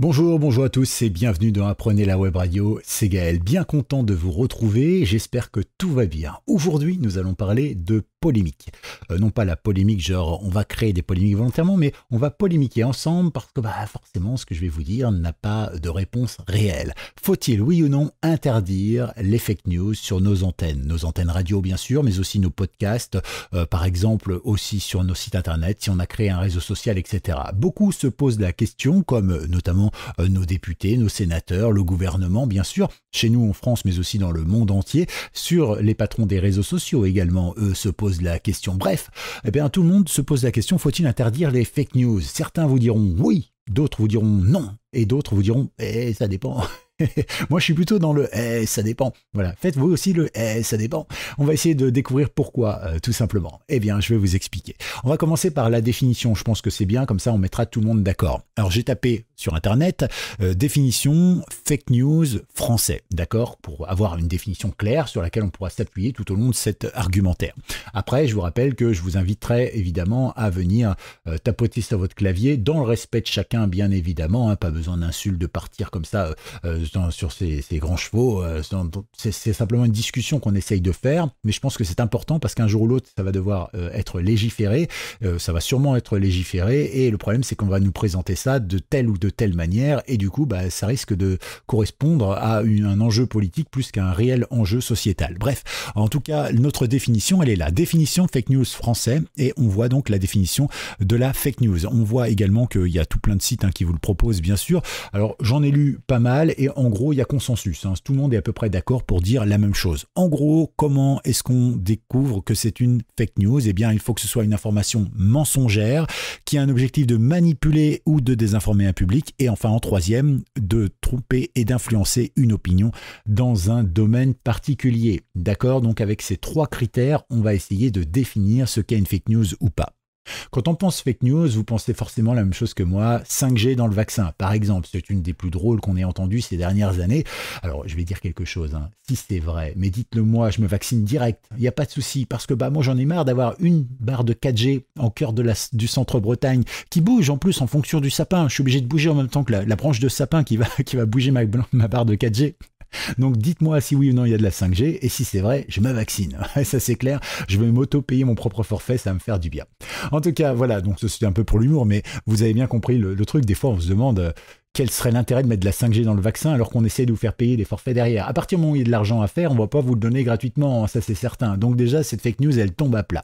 Bonjour, bonjour à tous et bienvenue dans Apprenez la Web Radio. C'est Gaël, bien content de vous retrouver. J'espère que tout va bien. Aujourd'hui, nous allons parler de polémique. Non pas la polémique genre on va créer des polémiques volontairement, mais on va polémiquer ensemble parce que forcément ce que je vais vous dire n'a pas de réponse réelle. Faut-il, oui ou non, interdire les fake news sur nos antennes radio bien sûr, mais aussi nos podcasts, par exemple aussi sur nos sites internet, si on a créé un réseau social, etc. Beaucoup se posent la question, comme notamment nos députés, nos sénateurs, le gouvernement bien sûr, chez nous en France mais aussi dans le monde entier, sur les patrons des réseaux sociaux également, eux se posent la question. Bref, tout le monde se pose la question, faut-il interdire les fake news? Certains vous diront oui, d'autres vous diront non, et d'autres vous diront ça dépend. Moi, je suis plutôt dans le « ça dépend ». Voilà, faites-vous aussi le « ça dépend ». On va essayer de découvrir pourquoi, tout simplement. Eh bien, je vais vous expliquer. On va commencer par la définition. Je pense que c'est bien, comme ça, on mettra tout le monde d'accord. Alors, j'ai tapé sur Internet définition fake news français, d'accord, pour avoir une définition claire sur laquelle on pourra s'appuyer tout au long de cet argumentaire. Après, je vous rappelle que je vous inviterai évidemment à venir tapoter sur votre clavier dans le respect de chacun, bien évidemment. Pas besoin d'insultes, de partir comme ça sur ces grands chevaux. C'est simplement une discussion qu'on essaye de faire, mais je pense que c'est important parce qu'un jour ou l'autre, ça va devoir être légiféré. Ça va sûrement être légiféré et le problème, c'est qu'on va nous présenter ça de telle ou de telle manière et du coup, ça risque de correspondre à un enjeu politique plus qu'un réel enjeu sociétal. Bref, en tout cas, notre définition, elle est là. Définition fake news français et on voit donc la définition de la fake news. On voit également qu'il y a tout plein de sites qui vous le proposent, bien sûr. Alors, j'en ai lu pas mal et en gros, il y a consensus. Tout le monde est à peu près d'accord pour dire la même chose. En gros, comment est-ce qu'on découvre que c'est une fake news? Eh bien, il faut que ce soit une information mensongère qui a un objectif de manipuler ou de désinformer un public. Et enfin, en troisième, de tromper et d'influencer une opinion dans un domaine particulier. D'accord? Donc, avec ces trois critères, on va essayer de définir ce qu'est une fake news ou pas. Quand on pense fake news, vous pensez forcément la même chose que moi, 5G dans le vaccin, par exemple. C'est une des plus drôles qu'on ait entendues ces dernières années. Alors, je vais dire quelque chose, si c'est vrai, mais dites-le moi, je me vaccine direct, il n'y a pas de souci, parce que moi j'en ai marre d'avoir une barre de 4G en cœur du centre-Bretagne qui bouge en plus en fonction du sapin. Je suis obligé de bouger en même temps que la branche de sapin qui va bouger ma barre de 4G. Donc dites-moi si oui ou non il y a de la 5G et si c'est vrai, je me vaccine. Ça c'est clair, je vais m'auto-payer mon propre forfait, ça va me faire du bien. En tout cas, voilà, donc c'était un peu pour l'humour, mais vous avez bien compris le truc. Des fois on se demande quel serait l'intérêt de mettre de la 5G dans le vaccin alors qu'on essaie de vous faire payer des forfaits derrière. À partir du moment où il y a de l'argent à faire, on va pas vous le donner gratuitement, ça c'est certain. Donc déjà cette fake news elle tombe à plat.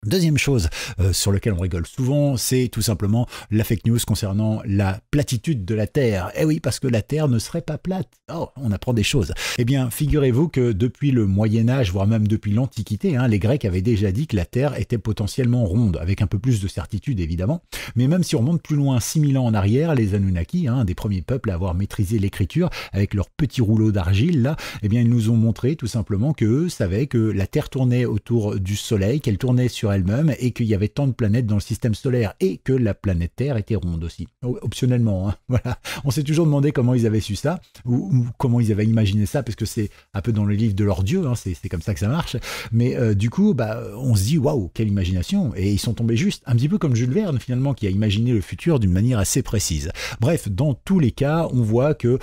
Deuxième chose sur laquelle on rigole souvent, c'est tout simplement la fake news concernant la platitude de la Terre. Eh oui, parce que la Terre ne serait pas plate. Oh, on apprend des choses. Eh bien, figurez-vous que depuis le Moyen-Âge, voire même depuis l'Antiquité, les Grecs avaient déjà dit que la Terre était potentiellement ronde, avec un peu plus de certitude évidemment. Mais même si on remonte plus loin, 6000 ans en arrière, les Anunnaki, des premiers peuples à avoir maîtrisé l'écriture, avec leurs petits rouleaux d'argile, là, eh bien, ils nous ont montré tout simplement qu'eux savaient que la Terre tournait autour du Soleil, qu'elle tournait sur elle-même et qu'il y avait tant de planètes dans le système solaire et que la planète Terre était ronde aussi, optionnellement. Voilà. On s'est toujours demandé comment ils avaient su ça ou comment ils avaient imaginé ça parce que c'est un peu dans le livre de leur dieu, c'est comme ça que ça marche. Mais du coup, on se dit waouh, quelle imagination, et ils sont tombés juste, un petit peu comme Jules Verne finalement qui a imaginé le futur d'une manière assez précise. Bref, dans tous les cas, on voit que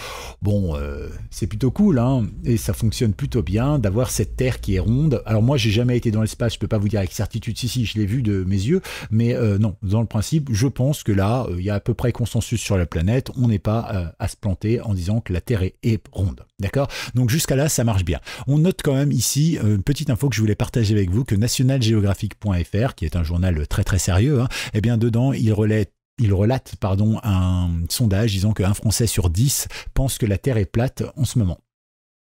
c'est plutôt cool et ça fonctionne plutôt bien d'avoir cette Terre qui est ronde. Alors moi, j'ai jamais été dans l'espace, je peux pas vous dire avec certitude si je l'ai vu de mes yeux, mais non, dans le principe, je pense que là, il y a à peu près consensus sur la planète, on n'est pas à se planter en disant que la Terre est ronde, d'accord? Donc jusqu'à là, ça marche bien. On note quand même ici, une petite info que je voulais partager avec vous, que nationalgeographic.fr, qui est un journal très très sérieux, eh bien dedans, il relate un sondage disant qu'un Français sur 10 pense que la Terre est plate en ce moment.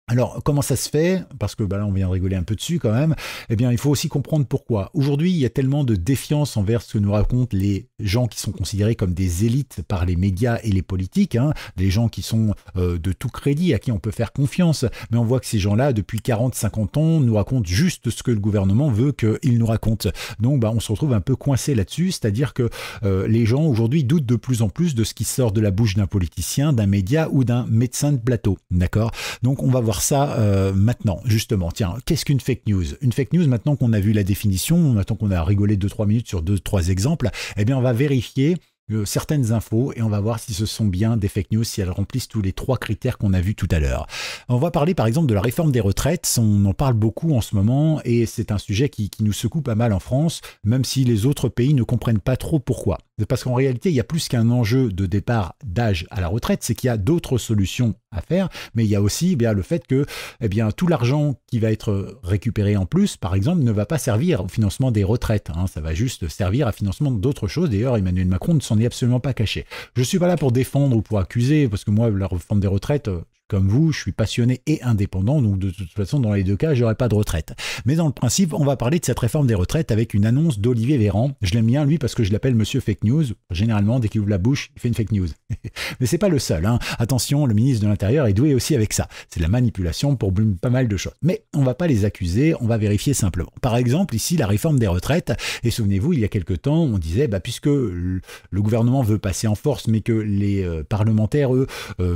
Alors, comment ça se fait? Parce que là, on vient de rigoler un peu dessus quand même. Eh bien, il faut aussi comprendre pourquoi. Aujourd'hui, il y a tellement de défiance envers ce que nous racontent les gens qui sont considérés comme des élites par les médias et les politiques, des gens qui sont de tout crédit, à qui on peut faire confiance. Mais on voit que ces gens-là, depuis 40-50 ans, nous racontent juste ce que le gouvernement veut qu'ils nous racontent. Donc, on se retrouve un peu coincé là-dessus, c'est-à-dire que les gens aujourd'hui doutent de plus en plus de ce qui sort de la bouche d'un politicien, d'un média ou d'un médecin de plateau. D'accord? Donc, on va voir ça maintenant, justement. Tiens, qu'est-ce qu'une fake news? Une fake news, maintenant qu'on a vu la définition, maintenant qu'on a rigolé 2-3 minutes sur 2-3 exemples, eh bien, on va vérifier certaines infos et on va voir si ce sont bien des fake news, si elles remplissent tous les 3 critères qu'on a vus tout à l'heure. On va parler par exemple de la réforme des retraites, on en parle beaucoup en ce moment et c'est un sujet qui nous secoue pas mal en France, même si les autres pays ne comprennent pas trop pourquoi. Parce qu'en réalité, il y a plus qu'un enjeu de départ d'âge à la retraite, c'est qu'il y a d'autres solutions à faire, mais il y a aussi le fait que tout l'argent qui va être récupéré en plus, par exemple, ne va pas servir au financement des retraites. Ça va juste servir à financement d'autres choses. D'ailleurs, Emmanuel Macron ne s'en est absolument pas caché. Je ne suis pas là pour défendre ou pour accuser, parce que moi, la réforme des retraites, comme vous, je suis passionné et indépendant, donc de toute façon, dans les 2 cas, j'aurai pas de retraite. Mais dans le principe, on va parler de cette réforme des retraites avec une annonce d'Olivier Véran. Je l'aime bien, lui, parce que je l'appelle Monsieur Fake News. Généralement, dès qu'il ouvre la bouche, il fait une fake news. Mais c'est pas le seul. Attention, le ministre de l'Intérieur est doué aussi avec ça. C'est de la manipulation pour pas mal de choses. Mais on va pas les accuser, on va vérifier simplement. Par exemple, ici, la réforme des retraites. Et souvenez-vous, il y a quelque temps, on disait, puisque le gouvernement veut passer en force, mais que les parlementaires, eux,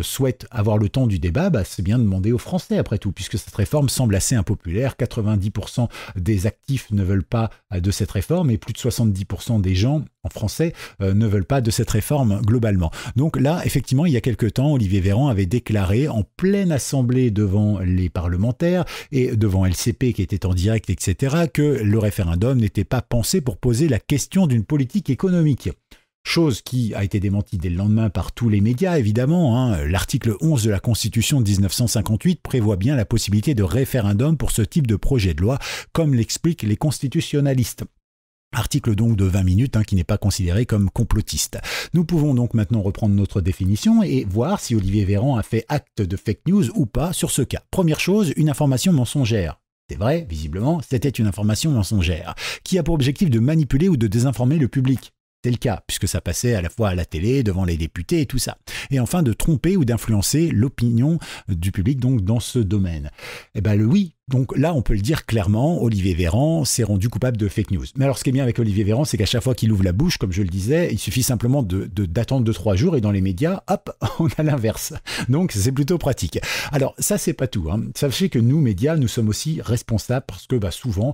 souhaitent avoir le temps du débat, c'est bien de demander aux Français après tout, puisque cette réforme semble assez impopulaire. 90% des actifs ne veulent pas de cette réforme et plus de 70% des gens en français ne veulent pas de cette réforme globalement. Donc là, effectivement, il y a quelque temps, Olivier Véran avait déclaré en pleine assemblée devant les parlementaires et devant LCP qui était en direct, etc., que le référendum n'était pas pensé pour poser la question d'une politique économique. Chose qui a été démentie dès le lendemain par tous les médias, évidemment. L'article 11 de la Constitution de 1958 prévoit bien la possibilité de référendum pour ce type de projet de loi, comme l'expliquent les constitutionnalistes. Article donc de 20 minutes qui n'est pas considéré comme complotiste. Nous pouvons donc maintenant reprendre notre définition et voir si Olivier Véran a fait acte de fake news ou pas sur ce cas. Première chose, une information mensongère. C'est vrai, visiblement, c'était une information mensongère, qui a pour objectif de manipuler ou de désinformer le public. C'est le cas, puisque ça passait à la fois à la télé, devant les députés et tout ça. Et enfin, de tromper ou d'influencer l'opinion du public donc dans ce domaine. Oui. Donc là, on peut le dire clairement, Olivier Véran s'est rendu coupable de fake news. Mais alors, ce qui est bien avec Olivier Véran, c'est qu'à chaque fois qu'il ouvre la bouche, comme je le disais, il suffit simplement d'attendre 2-3 jours et dans les médias, hop, on a l'inverse. Donc, c'est plutôt pratique. Alors, ça, c'est pas tout. Sachez que nous, médias, nous sommes aussi responsables parce que souvent,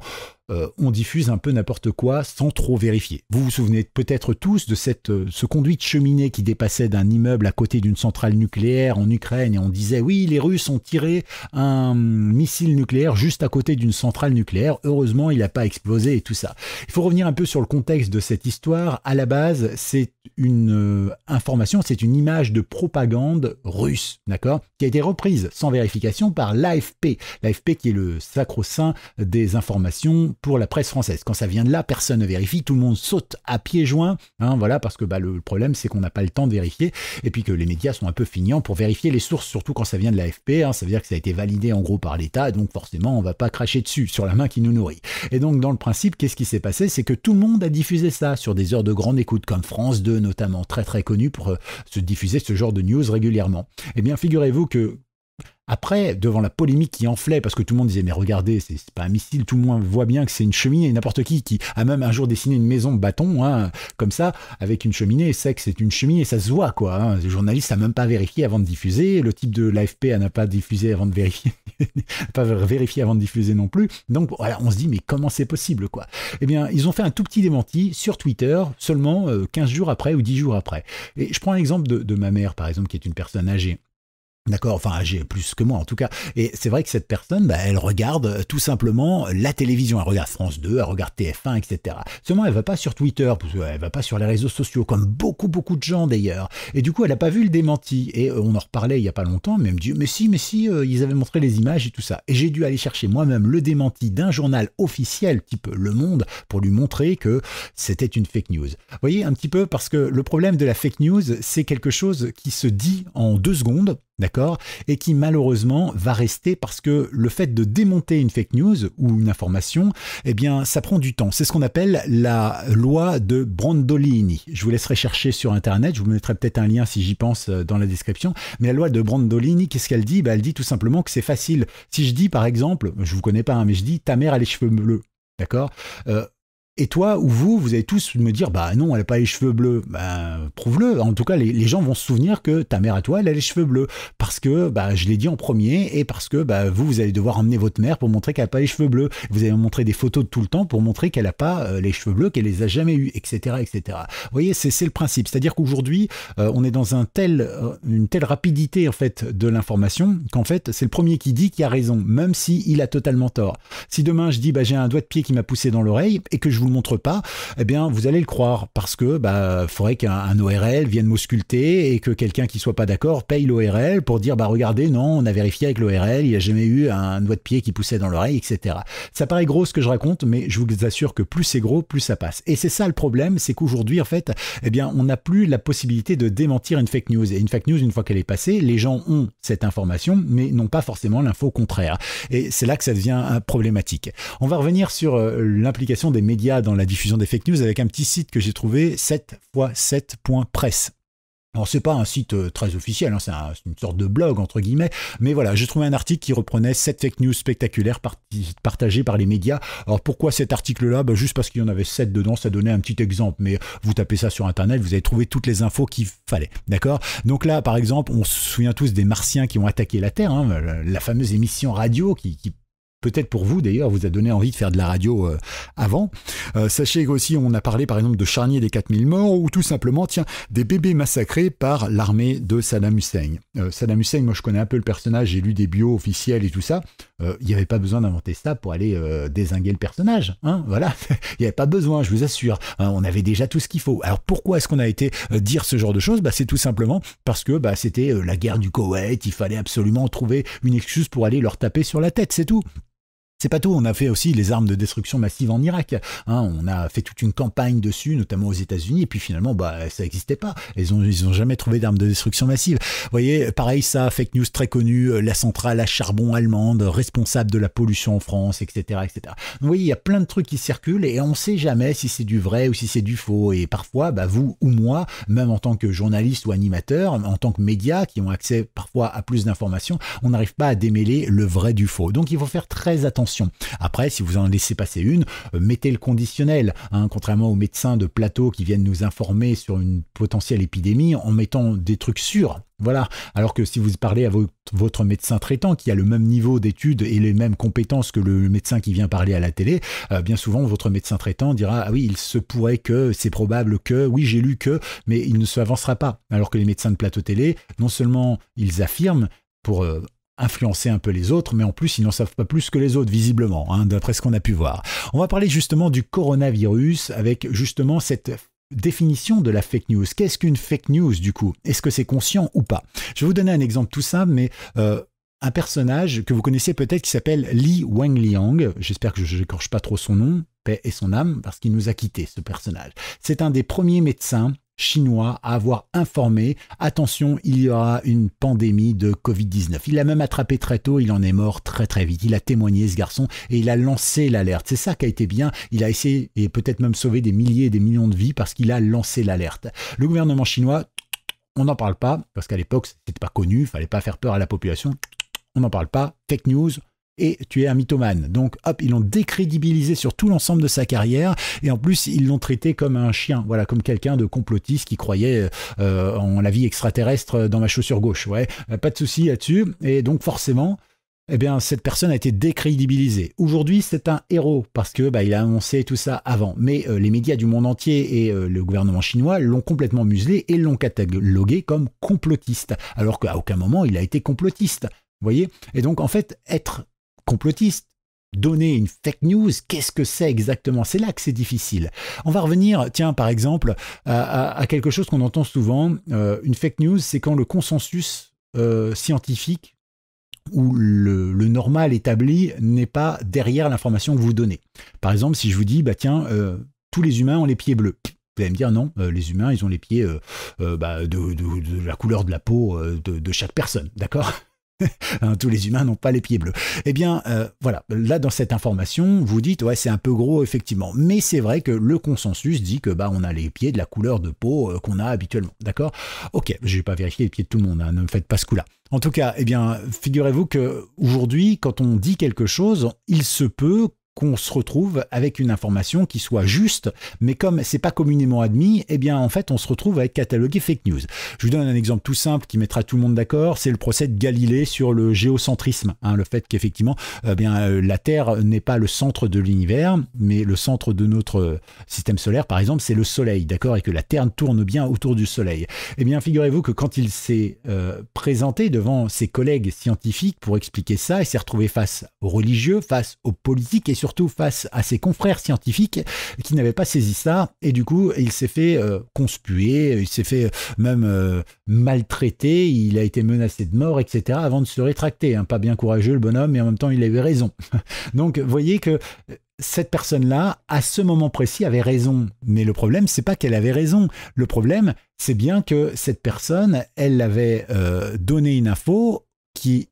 on diffuse un peu n'importe quoi sans trop vérifier. Vous vous souvenez peut-être tous de ce conduit de cheminée qui dépassait d'un immeuble à côté d'une centrale nucléaire en Ukraine et on disait, oui, les Russes ont tiré un missile nucléaire juste à côté d'une centrale nucléaire. Heureusement, il n'a pas explosé et tout ça. Il faut revenir un peu sur le contexte de cette histoire. À la base, c'est une information, c'est une image de propagande russe, d'accord, qui a été reprise sans vérification par l'AFP. L'AFP qui est le sacro-saint des informations pour la presse française. Quand ça vient de là, personne ne vérifie, tout le monde saute à pieds joints, voilà, parce que le problème, c'est qu'on n'a pas le temps de vérifier, et puis que les médias sont un peu feignants pour vérifier les sources, surtout quand ça vient de l'AFP, ça veut dire que ça a été validé en gros par l'État, donc forcément, on va pas cracher dessus, sur la main qui nous nourrit. Et donc, dans le principe, qu'est-ce qui s'est passé? C'est que tout le monde a diffusé ça sur des heures de grande écoute, comme France 2 notamment, très très connu pour se diffuser ce genre de news régulièrement. Eh bien, figurez-vous que après, devant la polémique qui enflait, parce que tout le monde disait, mais regardez, c'est pas un missile, tout le monde voit bien que c'est une cheminée, n'importe qui a même un jour dessiné une maison de bâton, comme ça, avec une cheminée, sait que c'est une cheminée, ça se voit, quoi. Le journaliste n'a même pas vérifié avant de diffuser, le type de l'AFP n'a pas diffusé avant de vérifier, pas vérifié avant de diffuser non plus. Donc voilà, on se dit, mais comment c'est possible, quoi? Eh bien, ils ont fait un tout petit démenti sur Twitter, seulement 15 jours après ou 10 jours après. Et je prends l'exemple de ma mère, par exemple, qui est une personne âgée. D'accord, enfin âgée plus que moi en tout cas. Et c'est vrai que cette personne, elle regarde tout simplement la télévision. Elle regarde France 2, elle regarde TF1, etc. Seulement, elle va pas sur Twitter, elle va pas sur les réseaux sociaux, comme beaucoup de gens d'ailleurs. Et du coup, elle a pas vu le démenti. Et on en reparlait il y a pas longtemps, mais elle me dit, mais si, ils avaient montré les images et tout ça. Et j'ai dû aller chercher moi-même le démenti d'un journal officiel, type Le Monde, pour lui montrer que c'était une fake news. Vous voyez un petit peu, parce que le problème de la fake news, c'est quelque chose qui se dit en 2 secondes, d'accord, et qui malheureusement va rester parce que le fait de démonter une fake news ou une information, eh bien ça prend du temps. C'est ce qu'on appelle la loi de Brandolini. Je vous laisserai chercher sur internet, je vous mettrai peut-être un lien si j'y pense dans la description, mais la loi de Brandolini, qu'est-ce qu'elle dit? Elle dit tout simplement que c'est facile. Si je dis par exemple, je vous connais pas, mais je dis ta mère a les cheveux bleus, d'accord, Et toi ou vous, vous allez tous me dire, bah non, elle n'a pas les cheveux bleus. Bah, prouve-le. En tout cas, les gens vont se souvenir que ta mère à toi, elle a les cheveux bleus. Parce que bah, je l'ai dit en premier et parce que bah, vous allez devoir emmener votre mère pour montrer qu'elle n'a pas les cheveux bleus. Vous allez montrer des photos de tout le temps pour montrer qu'elle n'a pas les cheveux bleus, qu'elle les a jamais eus, etc. etc. Vous voyez, c'est le principe. C'est-à-dire qu'aujourd'hui, on est dans une telle rapidité en fait, de l'information qu'en fait, c'est le premier qui dit qu'il a raison, même s'il a totalement tort. Si demain je dis bah, j'ai un doigt de pied qui m'a poussé dans l'oreille et que je vous le montre pas, eh bien vous allez le croire parce que bah faudrait qu'un ORL vienne m'ausculter et que quelqu'un qui soit pas d'accord paye l'ORL pour dire bah regardez non on a vérifié avec l'ORL il a jamais eu un doigt de pied qui poussait dans l'oreille, etc. Ça paraît gros ce que je raconte, mais je vous assure que plus c'est gros plus ça passe. Et c'est ça le problème, c'est qu'aujourd'hui en fait eh bien on n'a plus la possibilité de démentir une fake news. Et une fake news, une fois qu'elle est passée, les gens ont cette information mais n'ont pas forcément l'info contraire. Et c'est là que ça devient problématique. On va revenir sur l'implication des médias dans la diffusion des fake news avec un petit site que j'ai trouvé, 7x7.press. Alors c'est pas un site très officiel, hein, c'est une sorte de blog entre guillemets, mais voilà, j'ai trouvé un article qui reprenait 7 fake news spectaculaires partagées par les médias. Alors pourquoi cet article-là? Bah, juste parce qu'il y en avait 7 dedans, ça donnait un petit exemple, mais vous tapez ça sur internet, vous allez trouver toutes les infos qu'il fallait, d'accord? Donc là, par exemple, on se souvient tous des Martiens qui ont attaqué la Terre, hein, la fameuse émission radio qui peut-être pour vous d'ailleurs vous a donné envie de faire de la radio avant. Sachez aussi on a parlé par exemple de charnier des 4000 morts ou tout simplement tiens des bébés massacrés par l'armée de Saddam Hussein. Saddam Hussein, moi je connais un peu le personnage, j'ai lu des bios officiels et tout ça. Il n'y avait pas besoin d'inventer ça pour aller dézinguer le personnage. Hein, voilà, il n'y avait pas besoin, je vous assure. On avait déjà tout ce qu'il faut. Alors pourquoi est-ce qu'on a été dire ce genre de choses? Bah, c'est tout simplement parce que bah, c'était la guerre du Koweït, il fallait absolument trouver une excuse pour aller leur taper sur la tête, c'est tout. C'est pas tout, on a fait aussi les armes de destruction massive en Irak. Hein, on a fait toute une campagne dessus, notamment aux États-Unis, et puis finalement, bah, ça n'existait pas. Ils ont jamais trouvé d'armes de destruction massive. Vous voyez, pareil, ça, fake news très connue, la centrale à charbon allemande, responsable de la pollution en France, etc., etc. Donc, vous voyez, il y a plein de trucs qui circulent et on ne sait jamais si c'est du vrai ou si c'est du faux. Et parfois, bah, vous ou moi, même en tant que journaliste ou animateur, en tant que média, qui ont accès parfois à plus d'informations, on n'arrive pas à démêler le vrai du faux. Donc, il faut faire très attention. Après, si vous en laissez passer une, mettez le conditionnel, hein, contrairement aux médecins de plateau qui viennent nous informer sur une potentielle épidémie en mettant des trucs sûrs. Voilà. Alors que si vous parlez à votre médecin traitant qui a le même niveau d'études et les mêmes compétences que le médecin qui vient parler à la télé, bien souvent votre médecin traitant dira ah oui il se pourrait que, c'est probable que, oui j'ai lu que, mais il ne se avancera pas. Alors que les médecins de plateau télé, non seulement ils affirment pour influencer un peu les autres, mais en plus ils n'en savent pas plus que les autres visiblement, hein, d'après ce qu'on a pu voir. On va parler justement du coronavirus avec justement cette définition de la fake news. Qu'est-ce qu'une fake news du coup? Est-ce que c'est conscient ou pas? Je vais vous donner un exemple tout simple, mais un personnage que vous connaissez peut-être qui s'appelle Li Wenliang, j'espère que je n'écorche pas trop son nom, paix et son âme, parce qu'il nous a quittés ce personnage. C'est un des premiers médecins chinois à avoir informé, attention, il y aura une pandémie de Covid-19. Il l'a même attrapé très tôt, il en est mort très très vite. Il a témoigné ce garçon et il a lancé l'alerte. C'est ça qui a été bien, il a essayé et peut-être même sauvé des milliers et des millions de vies parce qu'il a lancé l'alerte. Le gouvernement chinois, on n'en parle pas, parce qu'à l'époque c'était pas connu, il fallait pas faire peur à la population, on n'en parle pas, fake news, et tu es un mythomane. Donc hop, ils l'ont décrédibilisé sur tout l'ensemble de sa carrière et en plus ils l'ont traité comme un chien, voilà, comme quelqu'un de complotiste qui croyait en la vie extraterrestre dans ma chaussure gauche. Ouais, pas de souci là-dessus. Et donc forcément, eh bien cette personne a été décrédibilisée. Aujourd'hui, c'est un héros parce que il a annoncé tout ça avant. Mais les médias du monde entier et le gouvernement chinois l'ont complètement muselé et l'ont catalogué comme complotiste, alors qu'à aucun moment il a été complotiste. Vous voyez? Et donc en fait, être complotiste, donner une fake news, qu'est-ce que c'est exactement? C'est là que c'est difficile. On va revenir, tiens, par exemple, à quelque chose qu'on entend souvent. Une fake news, c'est quand le consensus scientifique ou le normal établi n'est pas derrière l'information que vous donnez. Par exemple, si je vous dis, tiens, tous les humains ont les pieds bleus. Vous allez me dire non, les humains, ils ont les pieds de la couleur de la peau de chaque personne, d'accord? Tous les humains n'ont pas les pieds bleus. Eh bien, voilà, là dans cette information, vous dites, ouais, c'est un peu gros, effectivement. Mais c'est vrai que le consensus dit que on a les pieds de la couleur de peau qu'on a habituellement, d'accord? Ok, je vais pas vérifier les pieds de tout le monde, hein, ne me faites pas ce coup-là. En tout cas, eh bien, figurez-vous qu'aujourd'hui, quand on dit quelque chose, il se peut qu'on se retrouve avec une information qui soit juste, mais comme c'est pas communément admis, eh bien en fait on se retrouve avec catalogué fake news. Je vous donne un exemple tout simple qui mettra tout le monde d'accord, c'est le procès de Galilée sur le géocentrisme, le fait qu'effectivement la Terre n'est pas le centre de l'univers, mais le centre de notre système solaire par exemple c'est le Soleil, d'accord, et que la Terre tourne bien autour du Soleil. Eh bien figurez-vous que quand il s'est présenté devant ses collègues scientifiques pour expliquer ça, il s'est retrouvé face aux religieux, face aux politiques et surtout face à ses confrères scientifiques qui n'avaient pas saisi ça, et du coup il s'est fait conspuer, il s'est fait même maltraiter, il a été menacé de mort, etc. avant de se rétracter. Pas bien courageux le bonhomme, mais en même temps il avait raison. Donc vous voyez que cette personne-là, à ce moment précis, avait raison. Mais le problème, c'est pas qu'elle avait raison. Le problème, c'est bien que cette personne, elle avait donné une info qui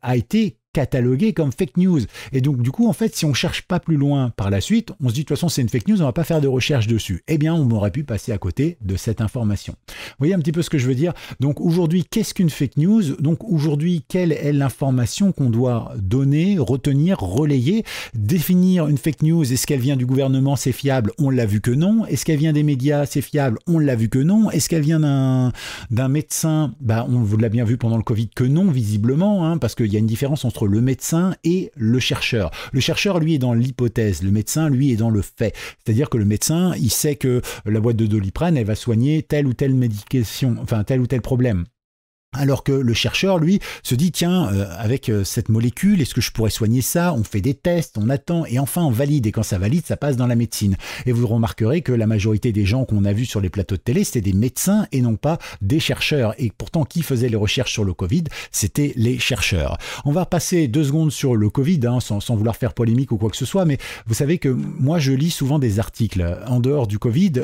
a été catalogué comme fake news. Et donc, du coup, en fait, si on cherche pas plus loin par la suite, on se dit, de toute façon, c'est une fake news, on va pas faire de recherche dessus. Eh bien, on aurait pu passer à côté de cette information. Vous voyez un petit peu ce que je veux dire? Donc, aujourd'hui, qu'est-ce qu'une fake news? Donc, aujourd'hui, quelle est l'information qu'on doit donner, retenir, relayer? Définir une fake news, est-ce qu'elle vient du gouvernement, c'est fiable? On l'a vu que non. Est-ce qu'elle vient des médias, c'est fiable? On l'a vu que non. Est-ce qu'elle vient d'un médecin? On vous l'a bien vu pendant le Covid que non, visiblement, parce qu'il y a une différence entre le médecin et le chercheur. Le chercheur, lui, est dans l'hypothèse. Le médecin, lui, est dans le fait. C'est-à-dire que le médecin, il sait que la boîte de Doliprane, elle va soigner telle ou telle médication, enfin tel ou tel problème. Alors que le chercheur, lui, se dit, tiens, avec cette molécule, est-ce que je pourrais soigner ça? On fait des tests, on attend, et enfin on valide. Et quand ça valide, ça passe dans la médecine. Et vous remarquerez que la majorité des gens qu'on a vus sur les plateaux de télé, c'était des médecins et non pas des chercheurs. Et pourtant, qui faisait les recherches sur le Covid? C'était les chercheurs. On va passer 2 secondes sur le Covid, sans vouloir faire polémique ou quoi que ce soit, mais vous savez que moi, je lis souvent des articles en dehors du Covid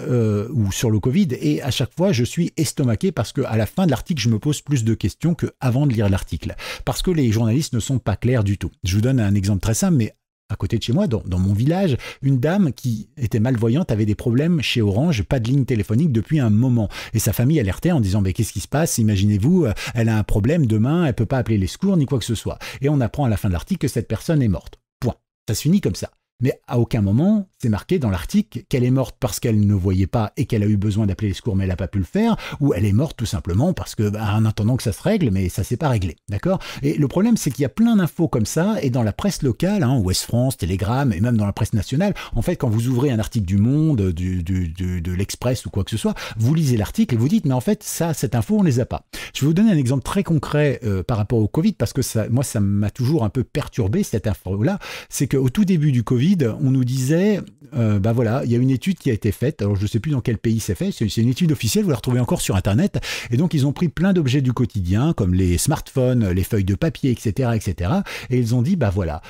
ou sur le Covid, et à chaque fois, je suis estomaqué parce qu'à la fin de l'article, je me pose plus de questions qu'avant de lire l'article. Parce que les journalistes ne sont pas clairs du tout. Je vous donne un exemple très simple, mais à côté de chez moi, dans mon village, une dame qui était malvoyante avait des problèmes chez Orange, pas de ligne téléphonique depuis un moment. Et sa famille alertait en disant, mais qu'est-ce qui se passe? Imaginez-vous, elle a un problème demain, elle peut pas appeler les secours ni quoi que ce soit. Et on apprend à la fin de l'article que cette personne est morte. Point. Ça se finit comme ça. Mais à aucun moment, c'est marqué dans l'article qu'elle est morte parce qu'elle ne voyait pas et qu'elle a eu besoin d'appeler les secours mais elle n'a pas pu le faire, ou elle est morte tout simplement parce que, en attendant que ça se règle, mais ça s'est pas réglé, d'accord? Et le problème, c'est qu'il y a plein d'infos comme ça, et dans la presse locale, Ouest France, Télégramme, et même dans la presse nationale, en fait, quand vous ouvrez un article du Monde, de l'Express ou quoi que ce soit, vous lisez l'article et vous dites, mais en fait, cette info, on les a pas. Je vais vous donner un exemple très concret par rapport au Covid, parce que moi, ça m'a toujours un peu perturbé, cette info-là. C'est qu'au tout début du Covid, on nous disait, voilà, il y a une étude qui a été faite, alors je ne sais plus dans quel pays c'est fait, c'est une étude officielle, vous la retrouvez encore sur Internet, et donc ils ont pris plein d'objets du quotidien, comme les smartphones, les feuilles de papier, etc., et ils ont dit, voilà,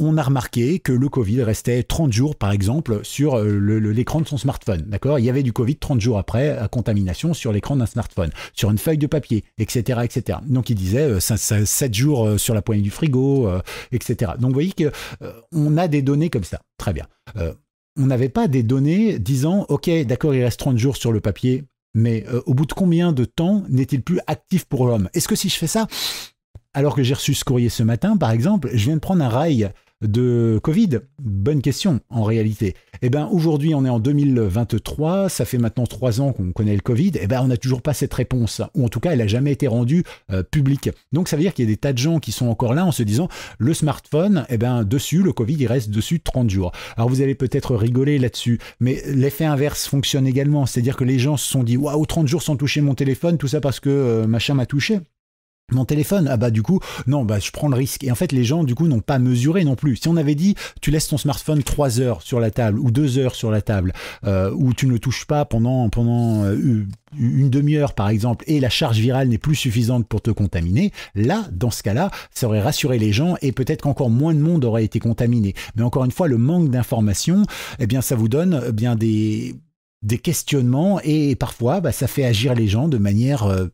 on a remarqué que le Covid restait 30 jours, par exemple, sur l'écran de son smartphone. D'accord? Il y avait du Covid 30 jours après à contamination sur l'écran d'un smartphone, sur une feuille de papier, etc., etc. Donc, il disait 7 jours sur la poignée du frigo, etc. Donc, vous voyez qu'on a des données comme ça. Très bien. On n'avait pas des données disant, OK, d'accord, il reste 30 jours sur le papier, mais au bout de combien de temps n'est-il plus actif pour l'homme? Est-ce que si je fais ça, alors que j'ai reçu ce courrier ce matin, par exemple, je viens de prendre un rail de Covid? Bonne question, en réalité. Aujourd'hui, on est en 2023, ça fait maintenant 3 ans qu'on connaît le Covid, on n'a toujours pas cette réponse, ou en tout cas, elle n'a jamais été rendue publique. Donc, ça veut dire qu'il y a des tas de gens qui sont encore là en se disant, le smartphone, dessus, le Covid, il reste dessus 30 jours. Alors, vous allez peut-être rigoler là-dessus, mais l'effet inverse fonctionne également, c'est-à-dire que les gens se sont dit, waouh, 30 jours sans toucher mon téléphone, tout ça parce que machin m'a touché. Mon téléphone, du coup, non, je prends le risque. Et en fait, les gens, du coup, n'ont pas mesuré non plus. Si on avait dit, tu laisses ton smartphone 3 heures sur la table ou 2 heures sur la table, ou tu ne le touches pas pendant une demi-heure, par exemple, et la charge virale n'est plus suffisante pour te contaminer, là, dans ce cas-là, ça aurait rassuré les gens et peut-être qu'encore moins de monde aurait été contaminé. Mais encore une fois, le manque d'informations, ça vous donne des questionnements et parfois, ça fait agir les gens de manière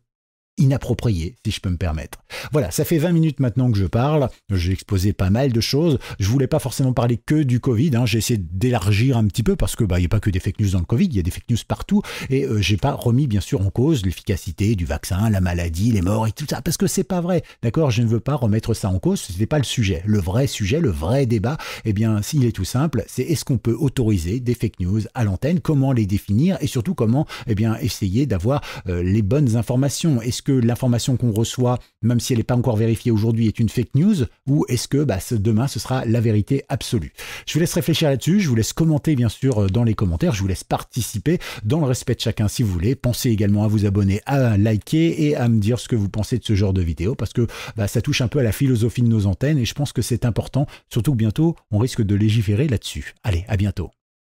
inapproprié, si je peux me permettre. Voilà, ça fait 20 minutes maintenant que je parle, j'ai exposé pas mal de choses, je voulais pas forcément parler que du Covid, j'ai essayé d'élargir un petit peu parce que il n'y a pas que des fake news dans le Covid, il y a des fake news partout, et j'ai pas remis bien sûr en cause l'efficacité du vaccin, la maladie, les morts et tout ça, parce que c'est pas vrai, d'accord, je ne veux pas remettre ça en cause, ce n'est pas le sujet, le vrai débat, eh bien s'il est tout simple, c'est est-ce qu'on peut autoriser des fake news à l'antenne, comment les définir, et surtout comment essayer d'avoir les bonnes informations. Est-ce que l'information qu'on reçoit, même si elle n'est pas encore vérifiée aujourd'hui, est une fake news, ou est-ce que demain ce sera la vérité absolue? Je vous laisse réfléchir là-dessus, je vous laisse commenter bien sûr dans les commentaires, je vous laisse participer dans le respect de chacun si vous voulez. Pensez également à vous abonner, à liker et à me dire ce que vous pensez de ce genre de vidéo, parce que ça touche un peu à la philosophie de nos antennes et je pense que c'est important, surtout que bientôt on risque de légiférer là-dessus. Allez, à bientôt.